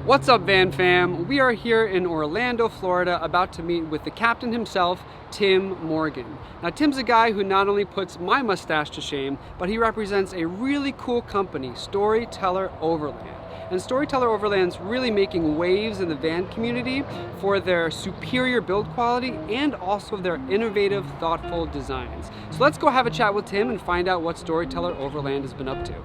What's up, Van Fam? We are here in Orlando, Florida, about to meet with the captain himself, Tim Morgan. Now, Tim's a guy who not only puts my mustache to shame, but he represents a really cool company, Storyteller Overland. And Storyteller Overland's really making waves in the van community for their superior build quality and also their innovative, thoughtful designs. So let's go have a chat with Tim and find out what Storyteller Overland has been up to.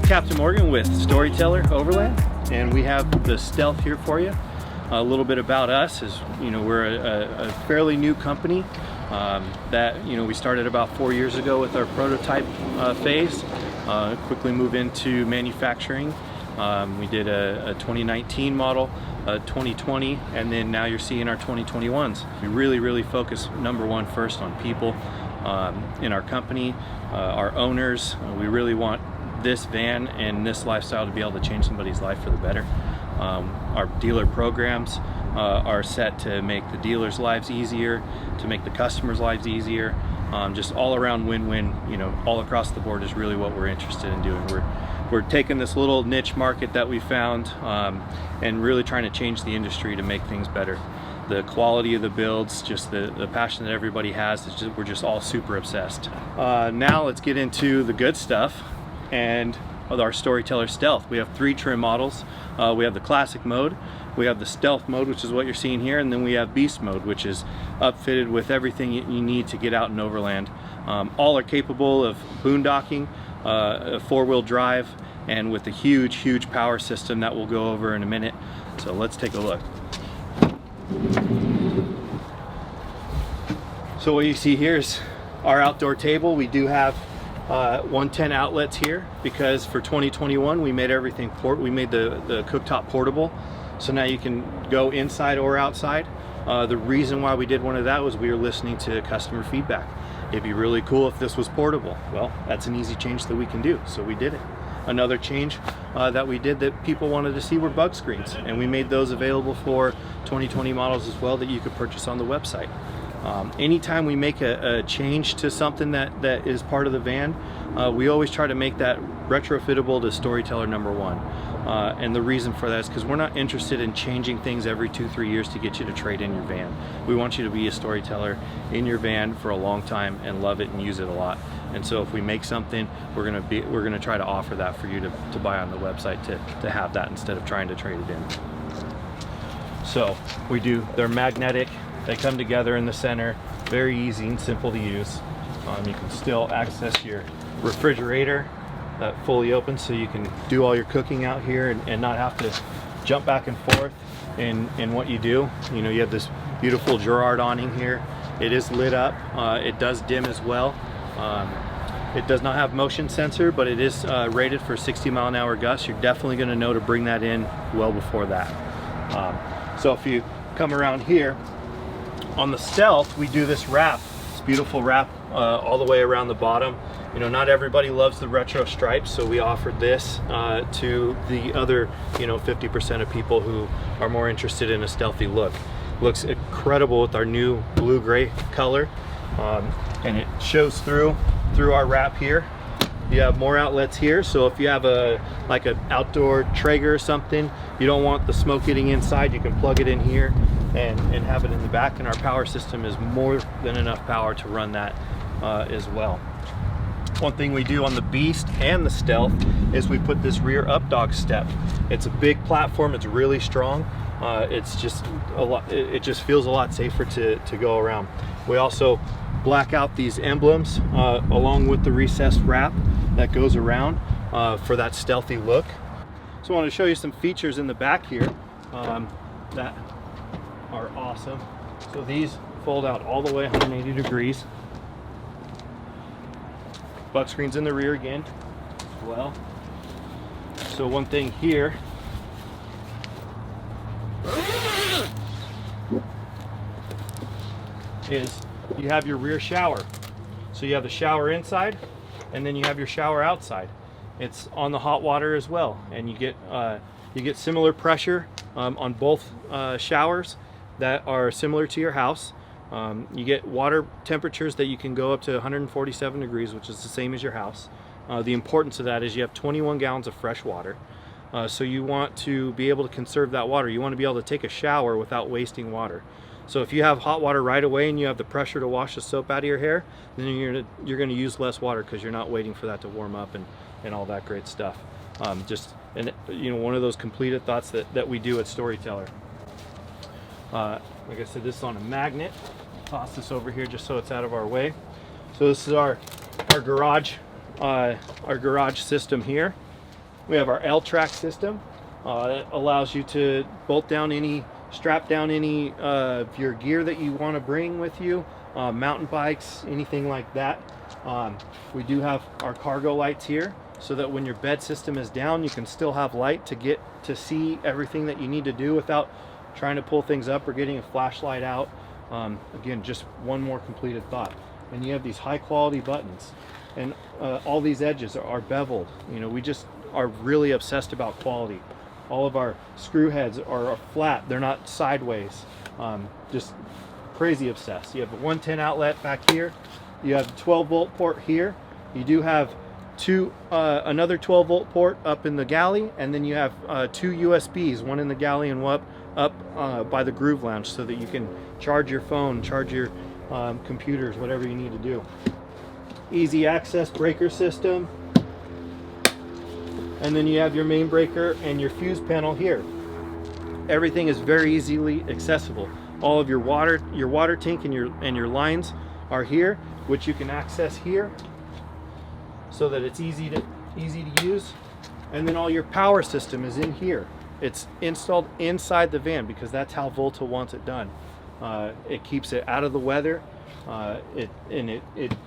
Captain Morgan with Storyteller Overland, and we have the Stealth here for you. A little bit about us is, we're a fairly new company that, we started about 4 years ago with our prototype phase, quickly moved into manufacturing. We did a 2019 model, 2020, and then now you're seeing our 2021s. We really focus first on people in our company, our owners. We really want this van and this lifestyle to be able to change somebody's life for the better. Our dealer programs are set to make the dealers' lives easier, to make the customers' lives easier. Just all around win-win, all across the board is really what we're interested in doing. We're taking this little niche market that we found and really trying to change the industry to make things better. The quality of the builds, just the passion that everybody has, we're just all super obsessed. Now let's get into the good stuff. And with our Storyteller Stealth, we have 3 trim models. We have the classic mode, we have the stealth mode, which is what you're seeing here, and then we have beast mode, which is upfitted with everything you need to get out in overland. All are capable of boondocking, 4-wheel drive, and with a huge power system that we'll go over in a minute. So let's take a look. So what you see here is our outdoor table. We do have 110 outlets here because for 2021 we made everything we made the cooktop portable, so now you can go inside or outside. The reason why we did one of that was we were listening to customer feedback. It'd be really cool if this was portable. Well, that's an easy change that we can do, so we did it. Another change that we did that people wanted to see were bug screens, and we made those available for 2020 models as well that you could purchase on the website. Anytime we make a change to something that is part of the van, we always try to make that retrofittable to Storyteller #1. And the reason for that is because we're not interested in changing things every 2-3 years to get you to trade in your van. We want you to be a storyteller in your van for a long time and love it and use it a lot. And so if we make something, we're gonna try to offer that for you to buy on the website to have that instead of trying to trade it in. So they're magnetic. They come together in the center, very easy and simple to use. You can still access your refrigerator that fully opens, so you can do all your cooking out here and not have to jump back and forth in what you do. You have this beautiful Girard awning here. It is lit up. It does dim as well. It does not have motion sensor, but it is rated for 60-mile-an-hour gusts. You're definitely going to know to bring that in well before that. So if you come around here, on the Stealth, we do this wrap, this beautiful wrap all the way around the bottom. Not everybody loves the retro stripes, so we offered this to the other 50% of people who are more interested in a stealthy look. Looks incredible with our new blue-gray color, and it shows through our wrap here. You have more outlets here, so if you have like an outdoor Traeger or something, you don't want the smoke getting inside, you can plug it in here and have it in the back, and our power system is more than enough power to run that as well. One thing we do on the Beast and the Stealth is we put this rear up dog step. It's a big platform, it's really strong. It's just it just feels a lot safer to go around. We also black out these emblems along with the recessed wrap that goes around for that stealthy look. So I want to show you some features in the back here that are awesome. So these fold out all the way 180 degrees. Buck screens in the rear again as well. So one thing here is you have your rear shower. So you have the shower inside, and then you have your shower outside. It's on the hot water as well, and you get similar pressure on both showers that are similar to your house. You get water temperatures that you can go up to 147 degrees, which is the same as your house. The importance of that is you have 21 gallons of fresh water. So you want to be able to conserve that water. You want to be able to take a shower without wasting water. So if you have hot water right away and you have the pressure to wash the soap out of your hair, then you're going to use less water because you're not waiting for that to warm up and all that great stuff. One of those completed thoughts that we do at Storyteller. Like I said, this is on a magnet. Toss this over here just so it's out of our way. So this is our garage system here. We have our L-track system. That allows you to strap down any of your gear that you want to bring with you, mountain bikes, anything like that. We do have our cargo lights here, so that when your bed system is down, you can still have light to get to see everything that you need to do without trying to pull things up or getting a flashlight out. Again, just one more completed thought. And you have these high quality buttons, and all these edges are beveled. We just are really obsessed about quality. All of our screw heads are flat, they're not sideways. Just crazy obsessed. You have a 110 outlet back here, you have a 12 volt port here, you do have another 12 volt port up in the galley, and then you have 2 USBs, one in the galley and one up by the Groove Lounge, so that you can charge your phone, charge your computers, whatever you need to do. Easy access breaker system. And then you have your main breaker and your fuse panel here. Everything is very easily accessible. All of your water tank and your lines are here, which you can access here, so that it's easy to use. And then all your power system is in here. It's installed inside the van because that's how Volta wants it done. It keeps it out of the weather. It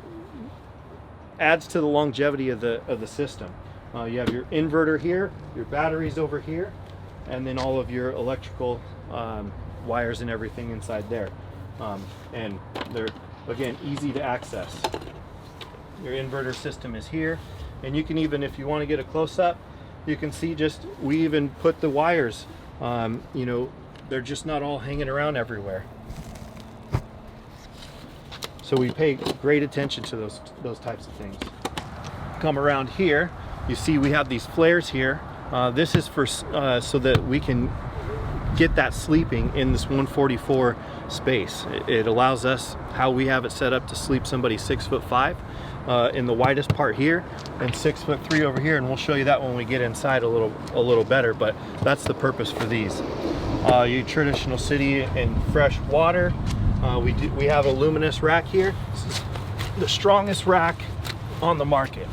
adds to the longevity of the system. You have your inverter here, your batteries over here, and then all of your electrical wires and everything inside there. And they're, again, easy to access. Your inverter system is here, and you can even, if you want to get a close-up, you can see we even put the wires, they're just not all hanging around everywhere. So we pay great attention to those types of things. Come around here, you see we have these flares here. This is for so that we can get that sleeping in this 144 space. It allows us, how we have it set up, to sleep somebody 6'5" in the widest part here, and 6'3" over here, and we'll show you that when we get inside a little better. But that's the purpose for these. Your traditional city and fresh water. We have a luminous rack here. This is the strongest rack on the market.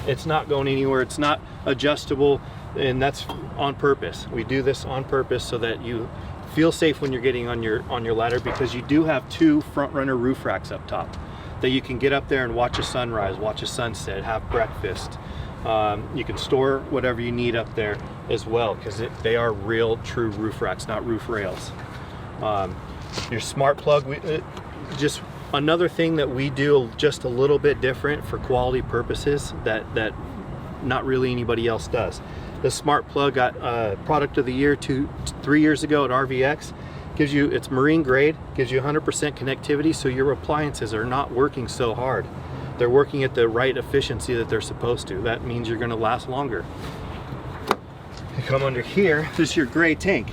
It's not going anywhere. It's not adjustable, and that's on purpose. We do this on purpose so that you feel safe when you're getting on your ladder, because you do have 2 front runner roof racks up top that you can get up there and watch a sunrise, watch a sunset, have breakfast. You can store whatever you need up there as well, because they are real, true roof racks, not roof rails. Your smart plug, just another thing that we do just a little bit different for quality purposes that not really anybody else does. The smart plug got product of the year 3 years ago at RVX. It's marine grade, gives you 100% connectivity, so your appliances are not working so hard. They're working at the right efficiency that they're supposed to. That means you're going to last longer. You come under here, this is your gray tank.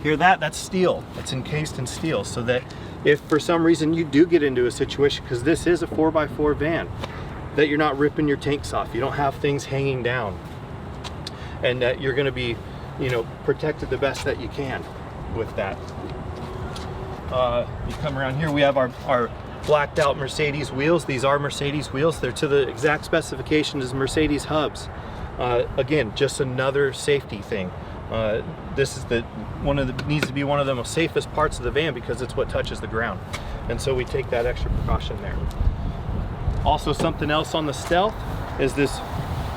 Hear that? That's steel. It's encased in steel, so that if for some reason you do get into a situation, because this is a 4x4 van, that you're not ripping your tanks off. You don't have things hanging down, and that you're going to be, protected the best that you can with that. You come around here, we have our blacked out Mercedes wheels. These are Mercedes wheels. They're to the exact specification as Mercedes hubs. Again, just another safety thing. This is needs to be one of the most safest parts of the van, because it's what touches the ground, and so we take that extra precaution there. Also, something else on the Stealth is this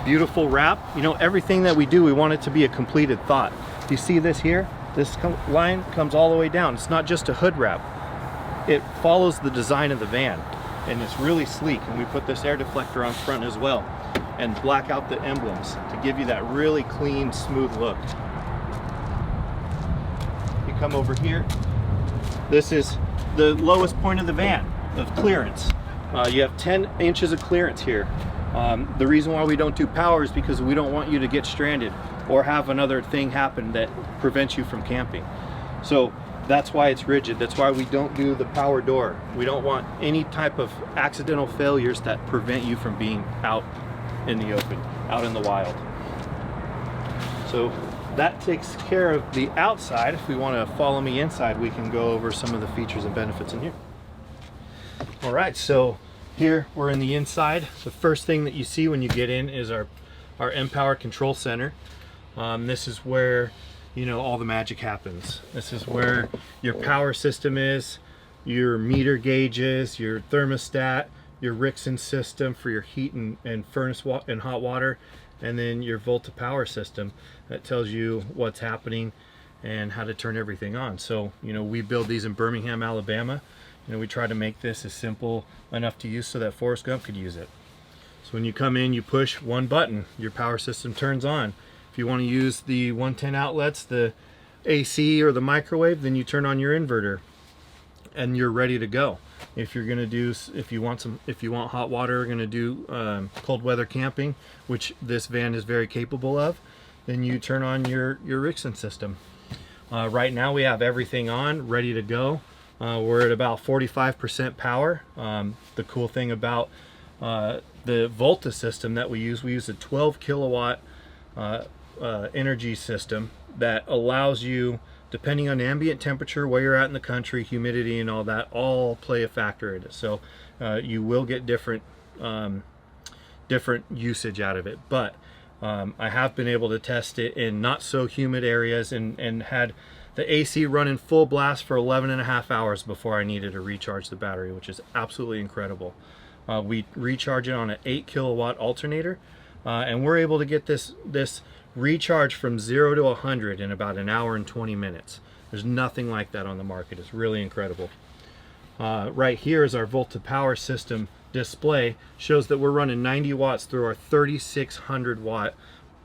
beautiful wrap. Everything that we do, we want it to be a completed thought. You see this here? This line comes all the way down. It's not just a hood wrap. It follows the design of the van, and it's really sleek. And we put this air deflector on front as well, and black out the emblems to give you that really clean, smooth look. come over here, this is the lowest point of the van of clearance. You have 10 inches of clearance here. The reason why we don't do power is because we don't want you to get stranded or have another thing happen that prevents you from camping. So that's why it's rigid. That's why we don't do the power door. We don't want any type of accidental failures that prevent you from being out in the open, out in the wild. So that takes care of the outside. If we want to follow me inside, we can go over some of the features and benefits in here. All right, so here we're in the inside. The first thing that you see when you get in is our Empower Control Center. This is where, you know, all the magic happens. This is where your power system is, your meter gauges, your thermostat, your Rixon system for your heat and furnace and hot water, and then your Volta power system that tells you what's happening and how to turn everything on. So, you know, we build these in Birmingham, Alabama. You know, we try to make this as simple enough to use so that Forrest Gump could use it. So when you come in, you push one button, your power system turns on. If you want to use the 110 outlets, the AC or the microwave, then you turn on your inverter and you're ready to go. If you're gonna do, if you want hot water, we're gonna do cold weather camping, which this van is very capable of, then you turn on your Rixon system. Right now we have everything on, ready to go. We're at about 45% power. The cool thing about the Volta system that we use a 12 kilowatt energy system that allows you, depending on ambient temperature, where you're at in the country, humidity and all that, all play a factor in it. So you will get different usage out of it. But I have been able to test it in not so humid areas and had the AC running full blast for 11.5 hours before I needed to recharge the battery, which is absolutely incredible. We recharge it on an 8 kilowatt alternator, and we're able to get this recharge from 0 to 100 in about an hour and 20 minutes. There's nothing like that on the market. It's really incredible. Right here is our Volta power system display. Shows that we're running 90 watts through our 3600 watt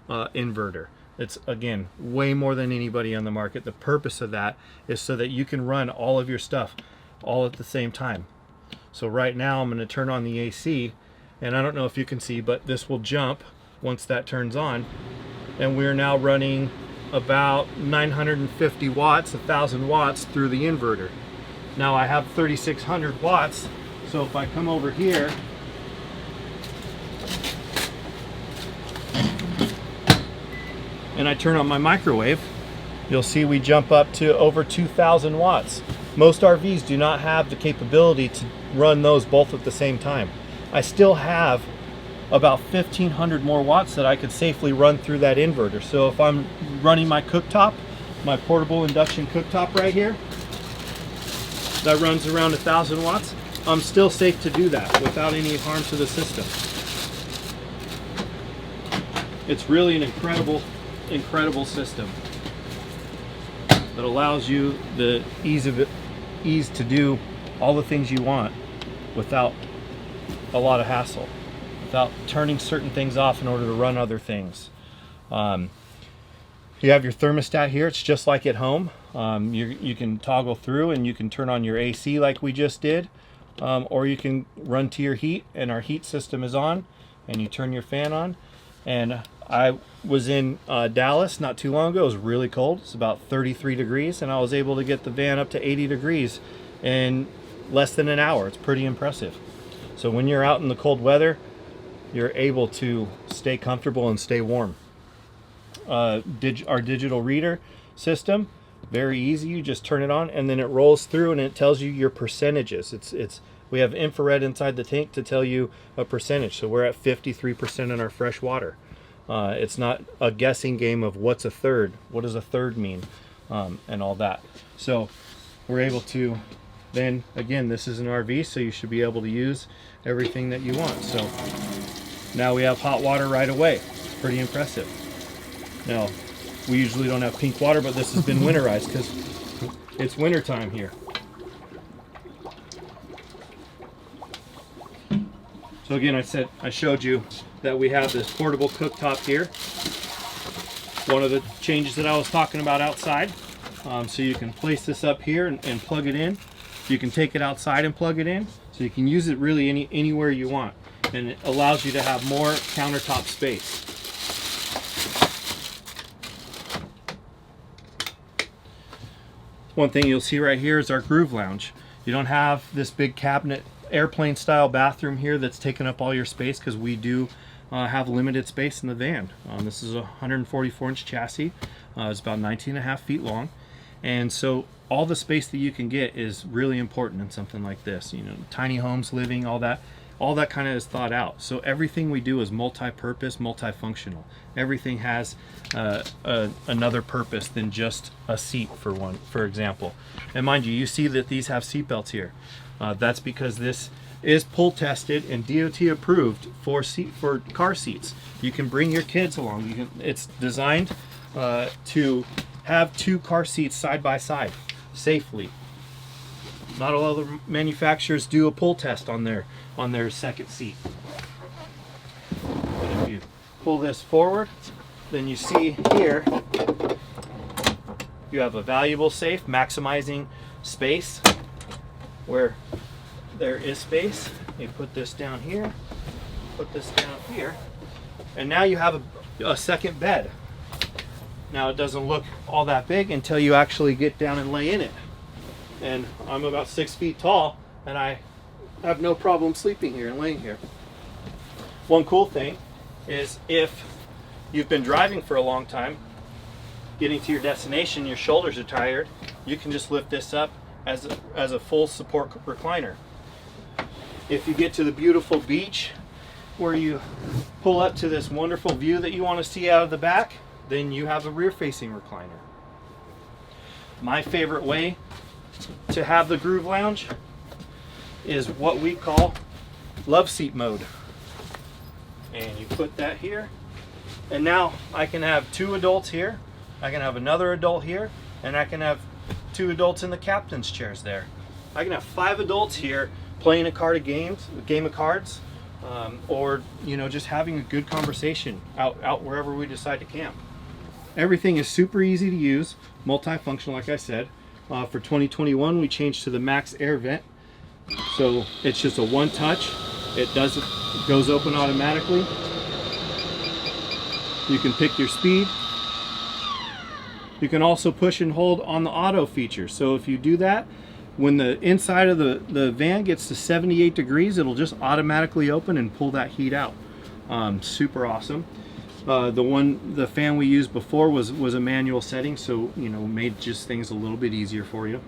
inverter. It's, again, way more than anybody on the market. The purpose of that is so that you can run all of your stuff all at the same time. So right now I'm going to turn on the AC, and I don't know if you can see, but this will jump once that turns on, and we're now running about 950 watts, 1000 watts through the inverter. Now I have 3600 watts, so if I come over here and I turn on my microwave, you'll see we jump up to over 2000 watts. Most RVs do not have the capability to run those both at the same time. I still have about 1500 more watts that I could safely run through that inverter. So if I'm running my cooktop, my portable induction cooktop right here, that runs around 1000 watts, I'm still safe to do that without any harm to the system. It's really an incredible system that allows you the ease to do all the things you want without a lot of hassle, without turning certain things off in order to run other things. You have your thermostat here. It's just like at home. You can toggle through and you can turn on your AC like we just did, or you can run to your heat, and our heat system is on, and you turn your fan on. And I was in Dallas not too long ago. It was really cold. It's about 33 degrees, and I was able to get the van up to 80 degrees in less than an hour. It's pretty impressive. So when you're out in the cold weather, you're able to stay comfortable and stay warm. Our digital reader system, very easy. You just turn it on and then it rolls through and it tells you your percentages. We have infrared inside the tank to tell you a percentage. So we're at 53% in our fresh water. It's not a guessing game of what's a third, what does a third mean, and all that. So we're able to then, again, this is an RV, so you should be able to use everything that you want. So now we have hot water right away. It's pretty impressive. Now, we usually don't have pink water, but this has been winterized because it's winter time here. So again, I showed you that we have this portable cooktop here. One of the changes that I was talking about outside. So you can place this up here and plug it in. You can take it outside and plug it in. So you can use it really anywhere you want. And it allows you to have more countertop space. One thing you'll see right here is our groove lounge. You don't have this big cabinet airplane style bathroom here that's taking up all your space, because we do have limited space in the van. This is a 144-inch chassis. It's about 19.5 feet long, and so all the space that you can get is really important in something like this. You know, tiny homes, living, all that kind of is thought out. So everything we do is multi-purpose, multifunctional. Everything has another purpose than just a seat, for example. And mind you, you see that these have seat belts here. That's because this is pull tested and DOT approved for car seats. You can bring your kids along. It's designed to have 2 car seats side by side safely. Not all other manufacturers do a pull test on their second seat. But if you pull this forward, then you see here you have a valuable safe, maximizing space where there is space. You put this down here, put this down here, and now you have a second bed. Now it doesn't look all that big until you actually get down and lay in it. And I'm about 6 feet tall, and I have no problem sleeping here and laying here. One cool thing is, if you've been driving for a long time, getting to your destination, your shoulders are tired, you can just lift this up as a full support recliner. If you get to the beautiful beach where you pull up to this wonderful view that you want to see out of the back, then you have a rear-facing recliner. My favorite way to have the groove lounge is what we call love seat mode. And you put that here, and now I can have 2 adults here, I can have another adult here, and I can have 2 adults in the captain's chairs there. I can have 5 adults here playing a game of cards, or just having a good conversation out wherever we decide to camp. Everything is super easy to use, multifunctional, like I said. For 2021, we changed to the max air vent, so it's just a one touch. It goes open automatically. You can pick your speed. You can also push and hold on the auto feature. So if you do that, when the inside of the van gets to 78 degrees, it'll just automatically open and pull that heat out. Super awesome. The fan we used before was a manual setting, so made just things a little bit easier for you.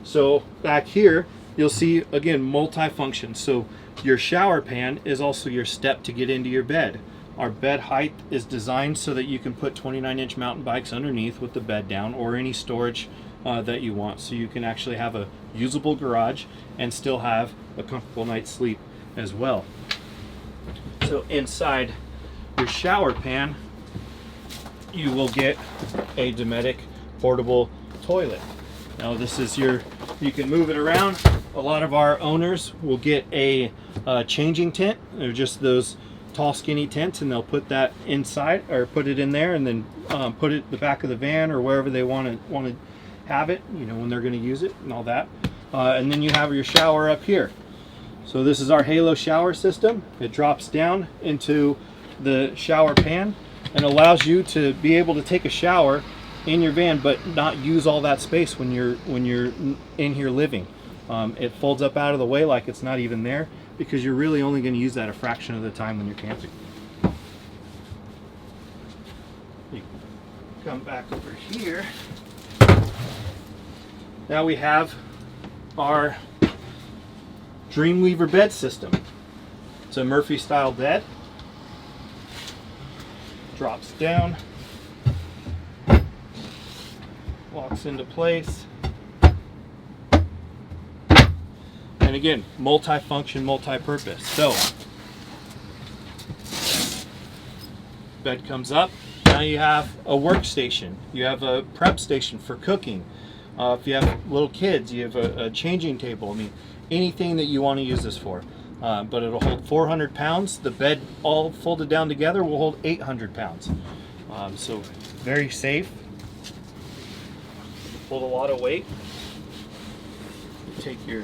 So back here you'll see again multi-function. So your shower pan is also your step to get into your bed. Our bed height is designed so that you can put 29-inch mountain bikes underneath with the bed down, or any storage that you want, so you can actually have a usable garage and still have a comfortable night's sleep as well. So inside your shower pan, you will get a Dometic portable toilet. Now this is you can move it around. A lot of our owners will get a changing tent. They're just those tall skinny tents, and they'll put that inside, or put it in there, and then put it in the back of the van or wherever they want to have it, when they're going to use it and all that. And then you have your shower up here. So this is our Halo shower system. It drops down into the shower pan and allows you to be able to take a shower in your van, but not use all that space when you're in here living. It folds up out of the way like it's not even there, because you're really only going to use that a fraction of the time when you're camping. You come back over here. Now we have our Dreamweaver bed system. It's a Murphy style bed. Drops down, locks into place, and again, multi-function, multi-purpose. So bed comes up. Now you have a workstation. You have a prep station for cooking. If you have little kids, you have a changing table. I mean, anything that you want to use this for. But it'll hold 400 pounds. The bed all folded down together will hold 800 pounds. So very safe. hold a lot of weight. You take your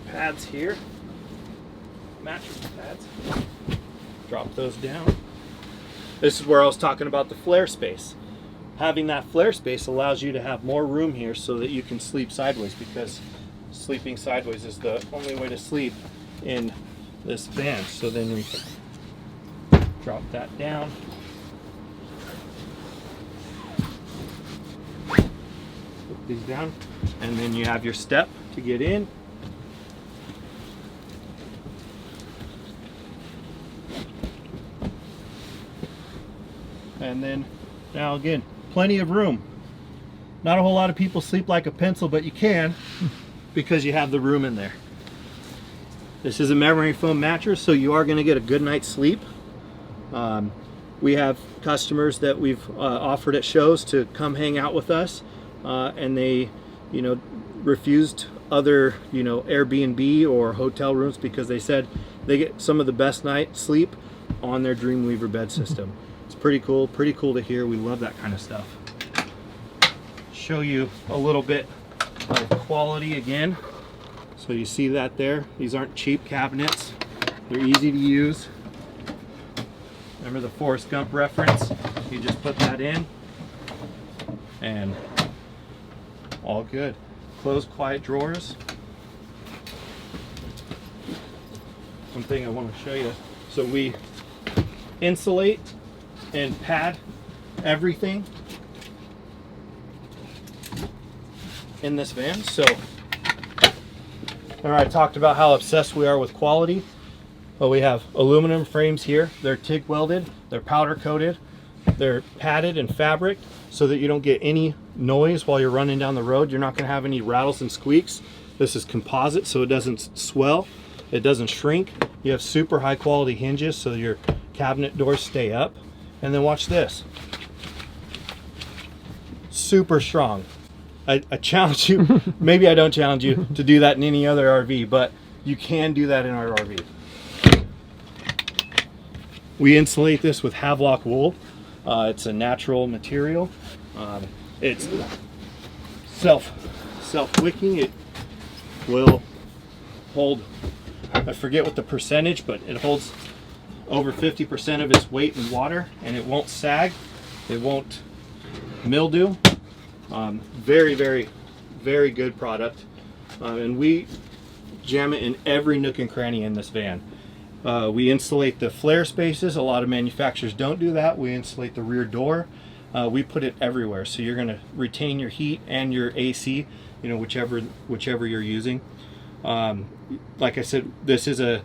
pads here, mattress pads, drop those down. This is where I was talking about the flare space. Having that flare space allows you to have more room here so that you can sleep sideways, because sleeping sideways is the only way to sleep in this van. So then we drop that down. Put these down, and then you have your step to get in. And then now again, plenty of room. Not a whole lot of people sleep like a pencil, but you can because you have the room in there. This is a memory foam mattress, so you are going to get a good night's sleep. We have customers that we've offered at shows to come hang out with us, and they, refused other, Airbnb or hotel rooms because they said they get some of the best night's sleep on their Dreamweaver bed system. It's pretty cool to hear. We love that kind of stuff. Show you a little bit of quality again. So you see that there. These aren't cheap cabinets. They're easy to use. Remember the Forrest Gump reference? You just put that in and all good. Close, quiet drawers. One thing I want to show you. So we insulate and pad everything in this van. So remember I talked about how obsessed we are with quality. Well, we have aluminum frames here. They're TIG welded, they're powder coated, they're padded in fabric so that you don't get any noise while you're running down the road. You're not going to have any rattles and squeaks. This is composite, so it doesn't swell, it doesn't shrink. You have super high quality hinges so your cabinet doors stay up. And then watch this. Super strong. I challenge you, maybe I don't challenge you to do that in any other RV, but you can do that in our RV. We insulate this with Havelock wool. It's a natural material. It's self-wicking. It will hold, I forget what the percentage, but it holds over 50% of its weight in water, and it won't sag, it won't mildew. Very, very, very good product. And we jam it in every nook and cranny in this van. We insulate the flare spaces. A lot of manufacturers don't do that. We insulate the rear door. We put it everywhere, so you're going to retain your heat and your AC, whichever you're using. Like I said, this is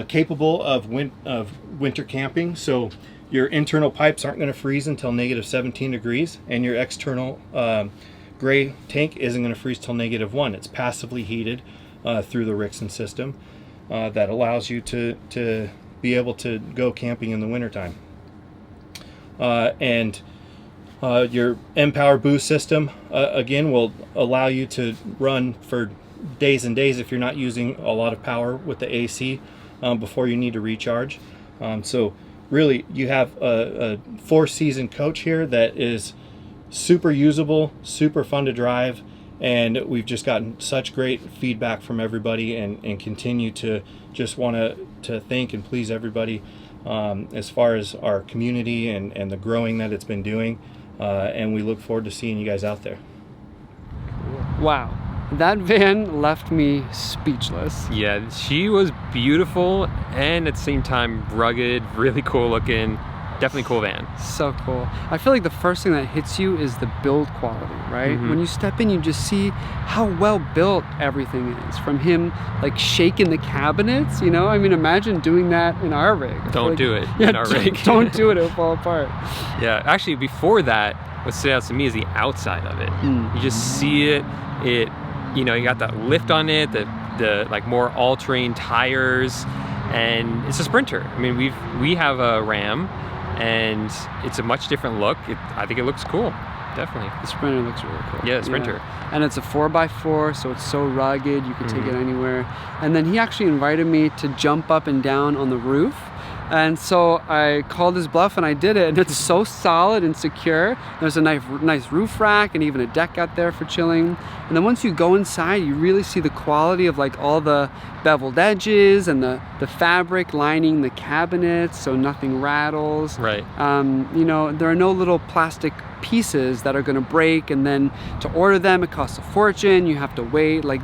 capable of winter camping, so your internal pipes aren't going to freeze until -17 degrees, and your external gray tank isn't going to freeze till -1. It's passively heated through the Rixson system. That allows you to be able to go camping in the wintertime. And your M-Power boost system, again, will allow you to run for days and days if you're not using a lot of power with the AC before you need to recharge. So really, you have a 4-season coach here that is super usable, super fun to drive, and we've just gotten such great feedback from everybody, and continue to just want to thank and please everybody as far as our community and the growing that it's been doing, and we look forward to seeing you guys out there. Wow, that van left me speechless. Yeah, she was beautiful and at the same time rugged, really cool looking. Definitely cool van. So cool. I feel like the first thing that hits you is the build quality, right? When you step in, you just see how well built everything is. From him like shaking the cabinets, I mean, imagine doing that in our rig. Don't do it in our rig. Don't do it, it'll fall apart. Yeah, actually before that, what stood out to me is the outside of it. You just see it, you got that lift on it, the like more all-terrain tires, and it's a Sprinter. I mean, we have a Ram, and it's a much different look. I think it looks cool, definitely. The Sprinter looks really cool. Yeah, the Sprinter. Yeah. And it's a 4x4, so it's so rugged, you can take it anywhere. And then he actually invited me to jump up and down on the roof, And so I called his bluff and I did it, and it's so solid and secure. There's a nice roof rack and even a deck out there for chilling. And then once you go inside, you really see the quality of like all the beveled edges and the fabric lining the cabinets so nothing rattles. Right. You know, there are no little plastic pieces that are going to break, and then to order them it costs a fortune. You have to wait. Like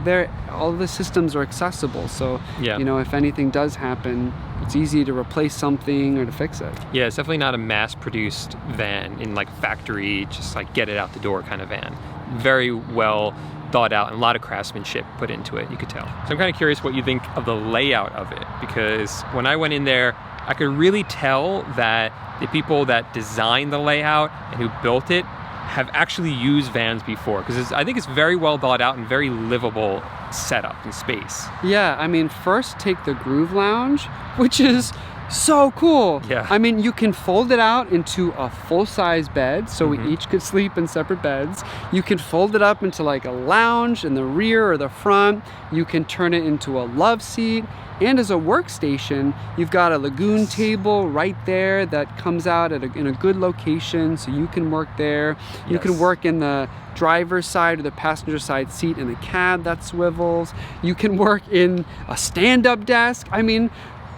all the systems are accessible, so Yeah. you know, if anything does happen, it's easy to replace something or to fix it. Yeah, it's definitely not a mass-produced van in like factory, just like get it out the door kind of van. Very well thought out and a lot of craftsmanship put into it, you could tell. So I'm kind of curious what you think of the layout of it, because when I went in there, I could really tell that the people that designed the layout and who built it have actually used vans before, because I think it's very well thought out and very livable setup and space. Yeah, I mean, first take the Groove Lounge, which is so cool. Yeah. I mean, you can fold it out into a full-size bed, so we each could sleep in separate beds. You can fold it up into like a lounge in the rear or the front. You can turn it into a love seat. And as a workstation, you've got a lagoon table right there that comes out in a good location, so you can work there. You can work in the driver's side or the passenger side seat in a cab that swivels. You can work in a stand-up desk. I mean,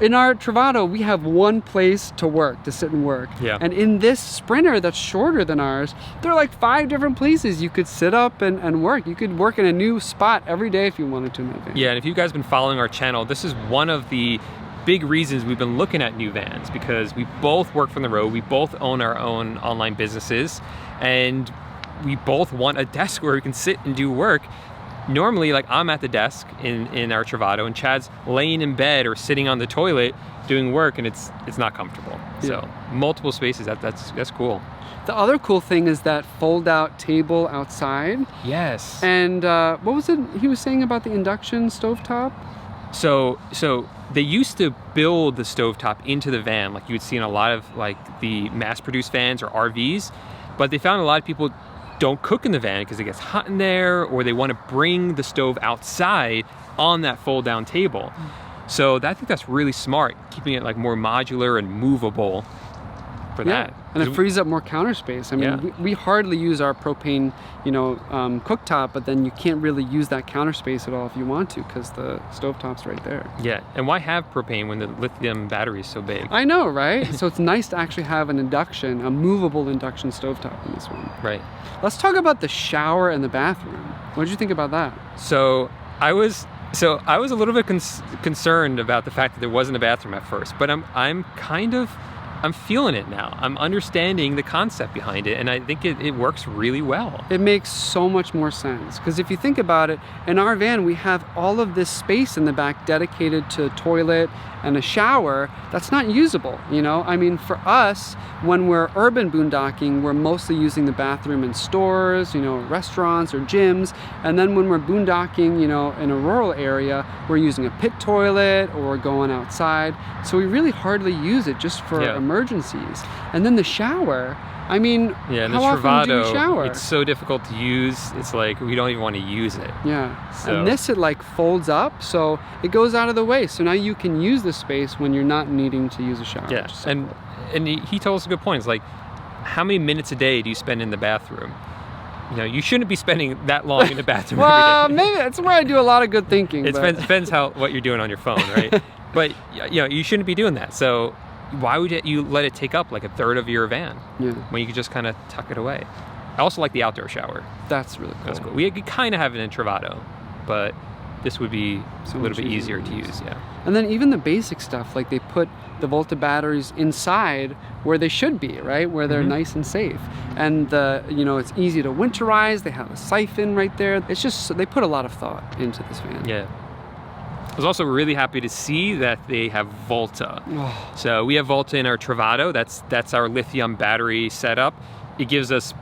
in our Travato, we have one place to work, to sit and work. Yeah. And in this Sprinter that's shorter than ours, there are like 5 different places you could sit up and work. You could work in a new spot every day if you wanted to in that van. Yeah, and if you guys have been following our channel, this is one of the big reasons we've been looking at new vans, because we both work from the road, we both own our own online businesses, and we both want a desk where we can sit and do work. Normally, like, I'm at the desk in our Travato, and Chad's laying in bed or sitting on the toilet doing work, and it's not comfortable. So multiple spaces, that's cool. The other cool thing is that fold-out table outside. Yes. And what was it he was saying about the induction stovetop? So they used to build the stovetop into the van, like you would see in a lot of like the mass-produced vans or RVs, but they found a lot of people don't cook in the van because it gets hot in there, or they want to bring the stove outside on that fold down table. So I think that's really smart, keeping it like more modular and movable for that. And it frees up more counter space. I mean, we hardly use our propane, cooktop, but then you can't really use that counter space at all if you want to, because the stovetop's right there. Yeah, and why have propane when the lithium battery is so big? I know, right? So it's nice to actually have a movable induction stovetop in this one. Right. Let's talk about the shower and the bathroom. What did you think about that? So I was a little bit concerned about the fact that there wasn't a bathroom at first, but I'm feeling it now. I'm understanding the concept behind it, and I think it works really well. It makes so much more sense, because if you think about it, in our van we have all of this space in the back dedicated to a toilet and a shower that's not usable, I mean, for us, when we're urban boondocking, we're mostly using the bathroom in stores, restaurants or gyms, and then when we're boondocking, in a rural area, we're using a pit toilet or we're going outside, so we really hardly use it just for emergencies. And then the shower, I mean, and how the often do you Travato, shower? it's so difficult to use. It's like we don't even want to use it. Yeah, So. and this, it like folds up, so it goes out of the way. So now you can use the space when you're not needing to use a shower. Yeah, and he told us a good point. It's like, how many minutes a day do you spend in the bathroom? You shouldn't be spending that long in the bathroom Well, every day. maybe that's where I do a lot of good thinking. It but... depends what you're doing on your phone, right? But you shouldn't be doing that. So why would you let it take up like a third of your van when you could just kind of tuck it away? I also like the outdoor shower. That's really cool. That's cool. We kind of have it in Travato, but this would be a little bit easier to use. Yeah. And then even the basic stuff, like they put the Volta batteries inside where they should be, right? Where they're nice and safe. And it's easy to winterize. They have a siphon right there. It's just, they put a lot of thought into this van. Yeah. I was also really happy to see that they have Volta. Oh. So we have Volta in our Travato. That's our lithium battery setup. It gives us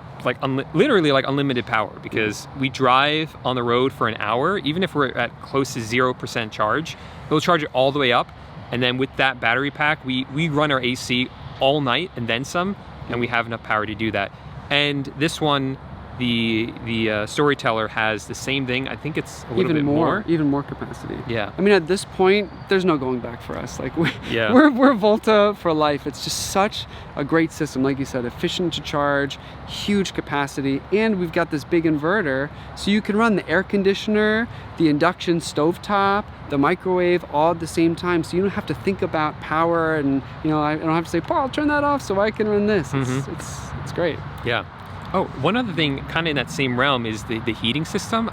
literally like unlimited power, because we drive on the road for an hour, even if we're at close to 0% charge, it'll charge it all the way up. And then with that battery pack, we run our AC all night and then some, and we have enough power to do that. And this one the Storyteller has the same thing. I think it's a little bit more. Even more capacity. Yeah. I mean, at this point, there's no going back for us. Like Yeah. we're Volta for life. It's just such a great system. Like you said, efficient to charge, huge capacity, and we've got this big inverter, so you can run the air conditioner, the induction stovetop, the microwave all at the same time. So you don't have to think about power, and I don't have to say, Paul, turn that off so I can run this. It's great. Yeah. Oh, one other thing kind of in that same realm is the heating system.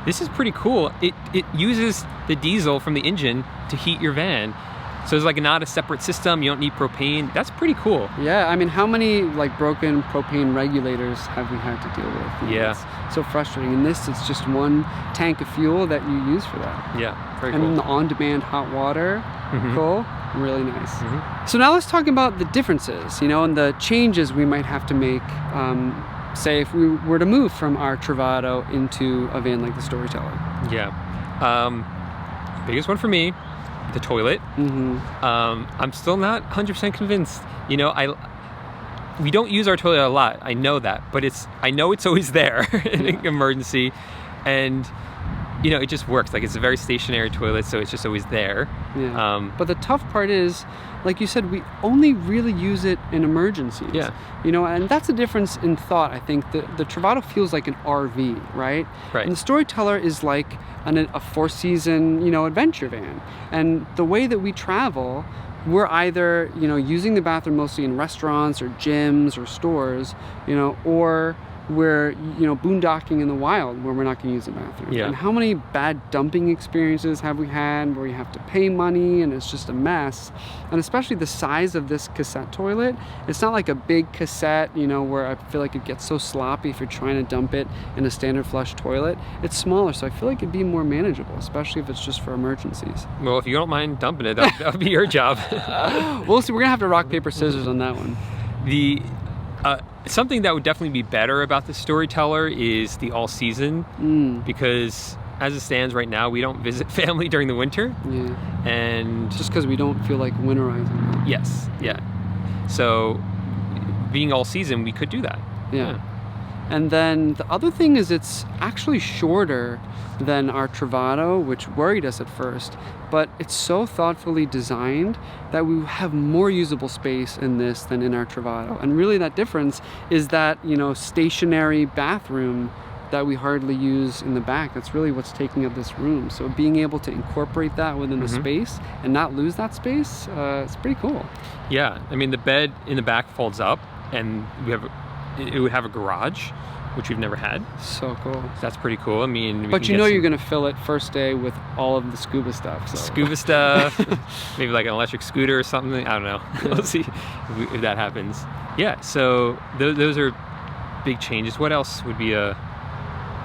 This is pretty cool. It uses the diesel from the engine to heat your van. So it's like not a separate system. You don't need propane. That's pretty cool. Yeah, I mean, how many like broken propane regulators have we had to deal with? Yeah. It's so frustrating. And this, it's just one tank of fuel that you use for that. Yeah, very and cool. then the on-demand hot water, cool, really nice. So now let's talk about the differences, and the changes we might have to make. Say if we were to move from our Travato into a van like the Storyteller. Yeah. Biggest one for me, the toilet. I'm still not 100% convinced. We don't use our toilet a lot. I know that, but I know it's always there in an emergency, and it just works. Like, it's a very stationary toilet, so it's just always there. Yeah. But the tough part is, like you said, we only really use it in emergencies. Yeah. And that's a difference in thought. I think the Travato feels like an RV, right? Right. And the Storyteller is like a four-season, adventure van. And the way that we travel, we're either, using the bathroom mostly in restaurants or gyms or stores, or we're, boondocking in the wild where we're not going to use the bathroom. Yeah. And how many bad dumping experiences have we had where you have to pay money and it's just a mess? And especially the size of this cassette toilet, it's not like a big cassette, where I feel like it gets so sloppy if you're trying to dump it in a standard flush toilet. It's smaller, so I feel like it'd be more manageable, especially if it's just for emergencies. Well, if you don't mind dumping it, that would be your job. We'll see. We're going to have to rock, paper, scissors on that one. Something that would definitely be better about the Storyteller is the all-season, because as it stands right now, we don't visit family during the winter. Yeah. And just because we don't feel like winterizing. Yes, yeah. So being all-season, we could do that. Yeah. And then the other thing is it's actually shorter than our Travato, which worried us at first, but it's so thoughtfully designed that we have more usable space in this than in our Travato. And really that difference is that, stationary bathroom that we hardly use in the back. That's really what's taking up this room. So being able to incorporate that within the space and not lose that space, it's pretty cool. Yeah, I mean, the bed in the back folds up, and it would have a garage, which we've never had. So cool. That's pretty cool. I mean, but you're gonna fill it first day with all of the scuba stuff. So. Scuba stuff, maybe like an electric scooter or something. I don't know. We'll see if that happens. Yeah. So those are big changes. What else would be a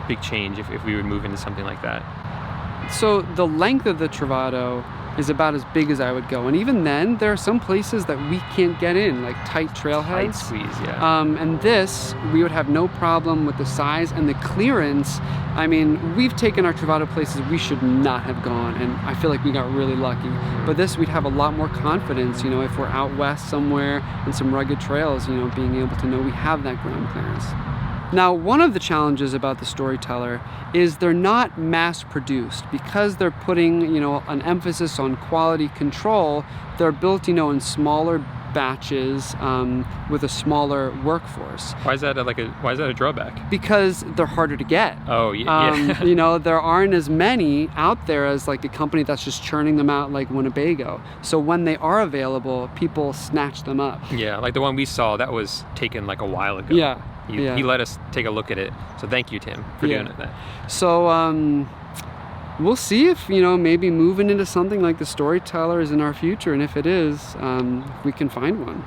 big change if we would move into something like that? So the length of the Travato is about as big as I would go, and even then there are some places that we can't get in, like tight trailheads. Tight squeeze, yeah. And this, we would have no problem with the size and the clearance. I mean, we've taken our Travato places we should not have gone, and I feel like we got really lucky. But this, we'd have a lot more confidence, if we're out west somewhere in some rugged trails, being able to know we have that ground clearance. Now, one of the challenges about the Storyteller is they're not mass produced. Because they're putting, an emphasis on quality control, they're built, in smaller batches with a smaller workforce. Why is that a drawback? Because they're harder to get. Oh, yeah. There aren't as many out there as like a company that's just churning them out like Winnebago. So when they are available, people snatch them up. Yeah, like the one we saw, that was taken like a while ago. Yeah. He let us take a look at it. So thank you, Tim, for doing that. So we'll see if, maybe moving into something like the Storyteller is in our future. And if it is, we can find one.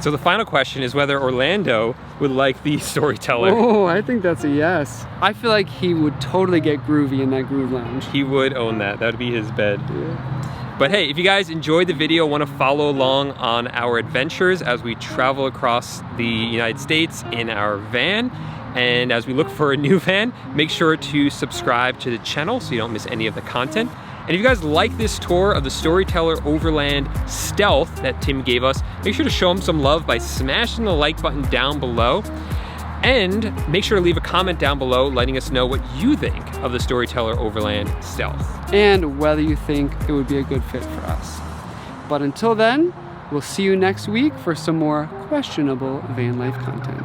So the final question is whether Orlando would like the Storyteller. Oh, I think that's a yes. I feel like he would totally get groovy in that Groove Lounge. He would own that. That would be his bed. Yeah. But hey, if you guys enjoyed the video, want to follow along on our adventures as we travel across the United States in our van, and as we look for a new van, make sure to subscribe to the channel so you don't miss any of the content. And if you guys like this tour of the Storyteller Overland Stealth that Tim gave us, make sure to show him some love by smashing the like button down below. And make sure to leave a comment down below letting us know what you think of the Storyteller Overland Stealth. And whether you think it would be a good fit for us. But until then, we'll see you next week for some more questionable van life content.